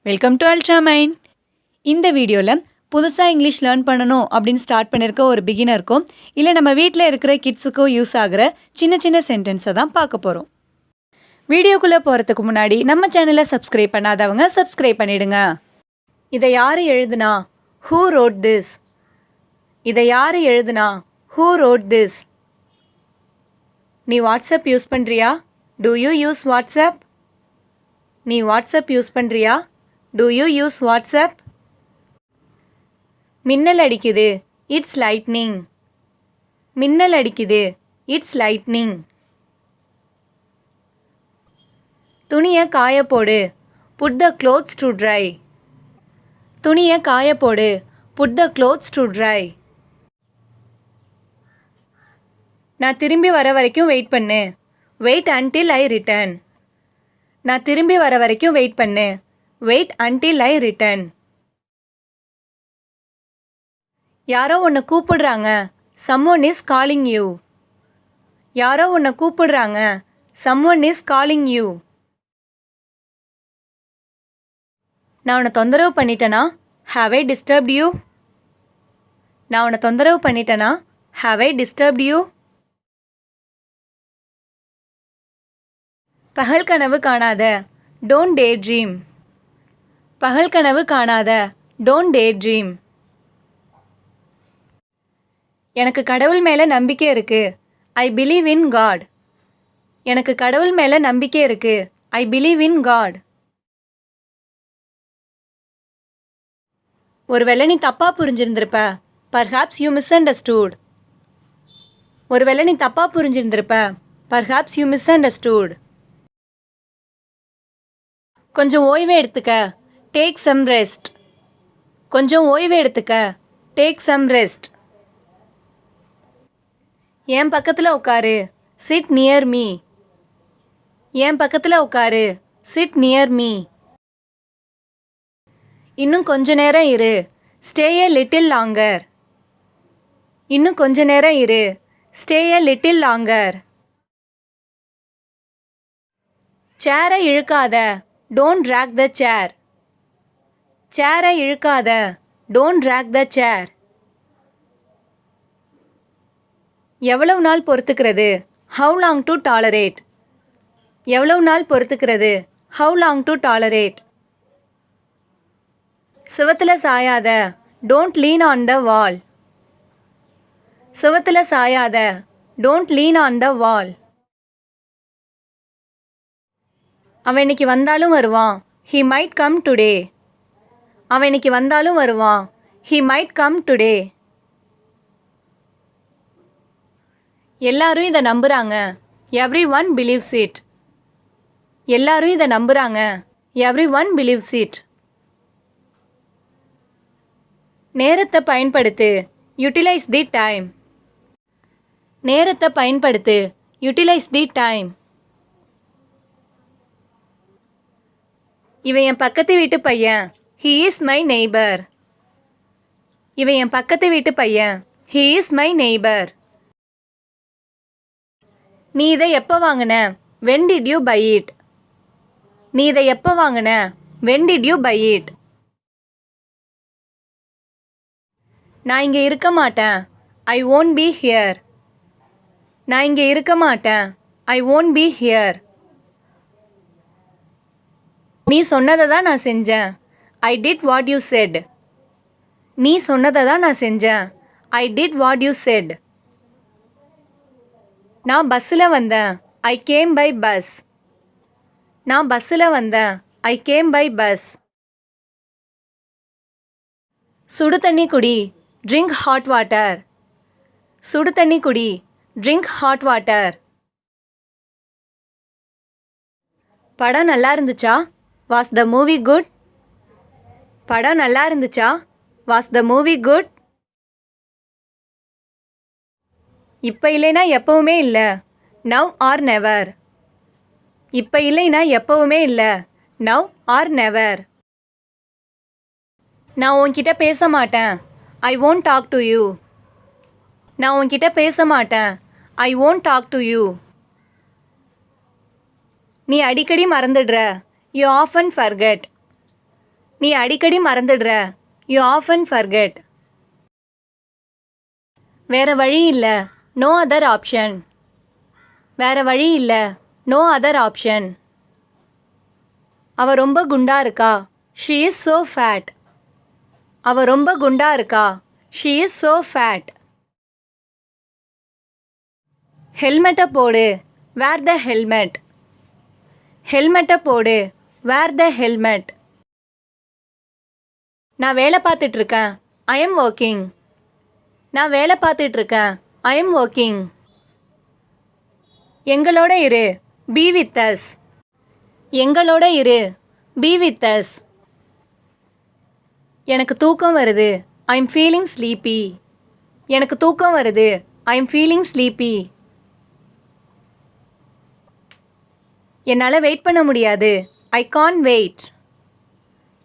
Welcome to Ultramind. இந்த வீடியோவில் புதுசாக இங்கிலீஷ் லேர்ன் பண்ணணும் அப்படின்னு ஸ்டார்ட் பண்ணியிருக்க ஒரு பிகினருக்கும் இல்லை நம்ம வீட்டில் இருக்கிற கிட்ஸுக்கும் யூஸ் ஆகிற சின்ன சின்ன சென்டென்ஸை தான் பார்க்க போகிறோம். வீடியோக்குள்ளே போகிறதுக்கு முன்னாடி நம்ம சேனலை சப்ஸ்கிரைப் பண்ணாதவங்க சப்ஸ்கிரைப் பண்ணிடுங்க. இதை யார் எழுதுனா? Who wrote this? இதை யார் எழுதுனா? Who wrote this? நீ வாட்ஸ்அப் யூஸ் பண்ணுறியா? Do you use WhatsApp? நீ வாட்ஸ்அப் யூஸ் பண்ணுறியா? Do you use WhatsApp? மின்னல் அடிக்குது. It's lightning. மின்னல் அடிக்குது. It's lightning. துணியை காய போடு. Put the clothes to dry. துணியை காய போடு. Put the clothes to dry. நான் திரும்பி வர வரைக்கும் வெயிட் பண்ணு. Wait until I return. நான் திரும்பி வர வரைக்கும் வெயிட் பண்ணு. Wait until I return. யாரோ உன்னை கூப்பிடுறாங்க. Someone is calling you. யாரோ உன்னை கூப்பிடுறாங்க. Someone is calling you. நான் உன்னை தொந்தரவு பண்ணிட்டேனா? Have I disturbed you? நான் உன்னை தொந்தரவு பண்ணிட்டேனா? Have I disturbed you? பகல் கனவு காணாத. Don't daydream. பகல் கனவு காணாத. Don't daydream. எனக்கு கடவுள் மேலே நம்பிக்கை இருக்கு. I believe in God. எனக்கு கடவுள் மேலே நம்பிக்கை இருக்கு. I believe in God. ஒருவேளை நீ தப்பா புரிஞ்சிருந்திருப்ப. Perhaps you misunderstood. ஒருவேளை நீ தப்பா புரிஞ்சிருந்திருப்ப. Perhaps you misunderstood. கொஞ்சம் ஓய்வு எடுத்துக்க. Take some rest. கொஞ்சம் ஓய்வு எடுத்துக்க. Take some rest. என் பக்கத்தில் உட்காரு. Sit near me. என் பக்கத்தில் உட்காரு. Sit near me. இன்னும் கொஞ்ச நேரம் இரு. Stay a little longer. இன்னும் கொஞ்ச நேரம் இரு. Stay a little longer. சேரை இழுக்காத. Don't drag the chair. சேரை இழுக்காத. Don't drag the chair. எவ்வளவு நாள் பொறுத்துக்கிறது? How long to tolerate? எவ்வளவு நாள் பொறுத்துக்கிறது? How long to tolerate? சுவத்துல சாயாத. Don't lean on the wall. சுவத்துல சாயாத. Don't lean on the wall. அவன் இன்னைக்கு வந்தாலும் வருவான். He might come today. அவன் இன்னைக்கு வந்தாலும் வருவான். He might come today. எல்லாரும் இதை நம்புறாங்க. Everyone believes it. எல்லாரும் இதை நம்புறாங்க. Everyone believes it. நேரத்தை பயன்படுத்து. Utilize the time. நேரத்தை பயன்படுத்து. Utilize the time. இவன் என் பக்கத்து வீட்டு பையன். He is my neighbor. இவன் என் பக்கத்து வீட்டு பையன். He is my neighbor. நீ இதை எப்போ வாங்கின? When did you buy it? நீ இதை எப்போ வாங்கின? When did you buy it? நான் இங்கே இருக்க மாட்டேன். I won't be here. நான் இங்கே இருக்க மாட்டேன். I won't be here. நீ சொன்னதை தான் நான் செஞ்சேன். I did what you said. நீ சொன்னதை தான் நான் செஞ்சேன். I did what you said. நான் பஸ்ஸில் வந்தேன். I came by bus. நான் பஸ்ஸில் வந்தேன். I came by bus. சுடு தண்ணி குடி. Drink hot water. சுடு தண்ணி குடி. Drink hot water. படம் நல்லா இருந்துச்சா? Was the movie good? படம் நல்லா இருந்துச்சா? Was the movie good? இப்போ இல்லைனா எப்பவுமே இல்லை. Now or never. இப்போ இல்லைனா எப்பவுமே இல்லை. Now or never. நான் உன்கிட்ட பேச மாட்டேன். I won't talk to you. நான் உன்கிட்ட பேச மாட்டேன். I won't talk to you. நீ அடிக்கடி மறந்துடுற. You often forget. நீ அடிக்கடி மறந்துடுற. You often forget. வேற வழி இல்லை. No other option. வேற வழி இல்லை. No other option. அவ ரொம்ப குண்டா இருக்கா. She is so fat. அவ ரொம்ப குண்டா இருக்கா. She is so fat. ஹெல்மெட்டை போடு. Wear the helmet. ஹெல்மெட்டை போடு. Wear the helmet. நான் வேலை பார்த்துட்ருக்கேன். I am working. நான் வேலை பார்த்துட்ருக்கேன். I am working. எங்களோட இரு. Be with us. எங்களோட இரு. Be with us. எனக்கு தூக்கம் வருது. I am feeling sleepy. எனக்கு தூக்கம் வருது. I am feeling sleepy. என்னால் வெயிட் பண்ண முடியாது. I can't wait.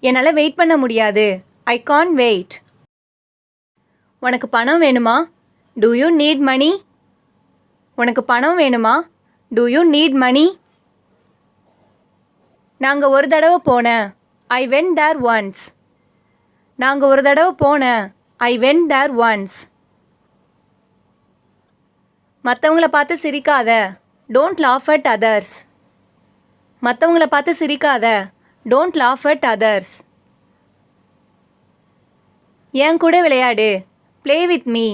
என்னால் வெயிட் பண்ண முடியாது. I can't wait. உனக்கு பணம் வேணுமா? Do you need money? உனக்கு பணம் வேணுமா? Do you need money? நாங்கள் ஒரு தடவை போனேன். I went there once. நாங்கள் ஒரு தடவை போனேன். I went there once. மற்றவங்கள பார்த்து சிரிக்காத. Don't laugh at others. மற்றவங்கள பார்த்து சிரிக்காத. Don't laugh at others. என் கூட விளையாடு. Play with me.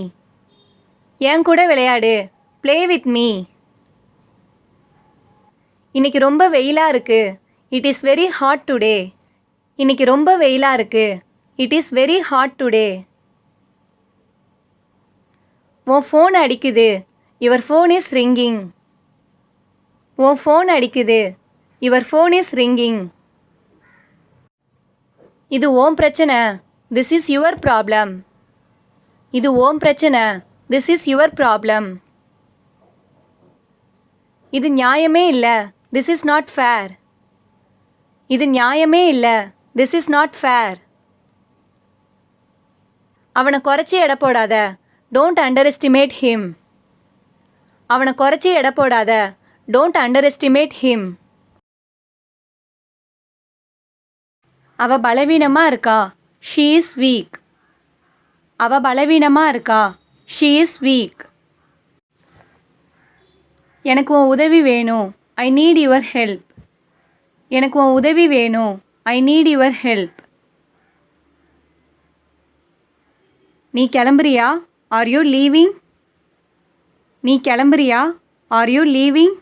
என் கூட விளையாடு. Play with me. இன்னைக்கு ரொம்ப வெயிலாக இருக்கு. It is very hot today. இன்னைக்கு ரொம்ப வெயிலாக இருக்கு. It is very hot today. உன் ஃபோன் அடிக்குது. Your phone is ringing. உன் ஃபோன் அடிக்குது. Your phone is ringing. இது ஓம் பிரச்சனை. This is your problem. இது ஓம் பிரச்சனை. This is your problem. இது நியாயமே இல்லை. This is not fair. இது நியாயமே இல்லை. This is not fair. அவனை குறைச்சி எடை போடாத. Don't under estimate him. அவனை குறைச்சி எடை போடாத. Don't under estimate him. அவ பலவீனமாக இருக்கா. She is weak. அவ பலவீனமாக இருக்கா. She is weak. எனக்கு உன் உதவி வேணும். I need your help. எனக்கு உன் உதவி வேணும். I need your help. நீ கிளம்புறியா? Are you leaving? நீ கிளம்புறியா? Are you leaving?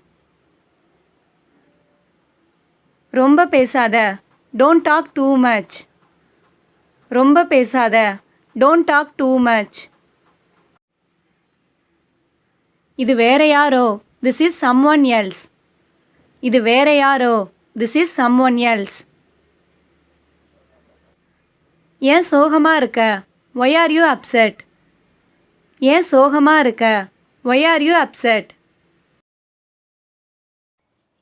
ரொம்ப பேசாத. Don't talk too much. ரொம்ப பேசாத. Don't talk too much. இது வேற யாரோ. This is someone else. இது வேற யாரோ. This is someone else. ஏன் சோகமாக இருக்க? Why are you upset? ஏன் சோகமாக இருக்க? Why are you upset?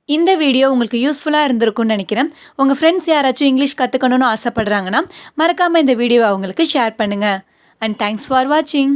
இந்த வீடியோ உங்களுக்கு யூஸ்ஃபுல்லாக இருந்திருக்கும்னு நினைக்கிறேன். உங்கள் ஃப்ரெண்ட்ஸ் யாராச்சும் இங்கிலீஷ் கற்றுக்கணும்னு ஆசைப்படுறாங்கன்னா மறக்காமல் இந்த வீடியோவை அவங்களுக்கு ஷேர் பண்ணுங்கள். அண்ட் தேங்க்ஸ் ஃபார் வாட்சிங்.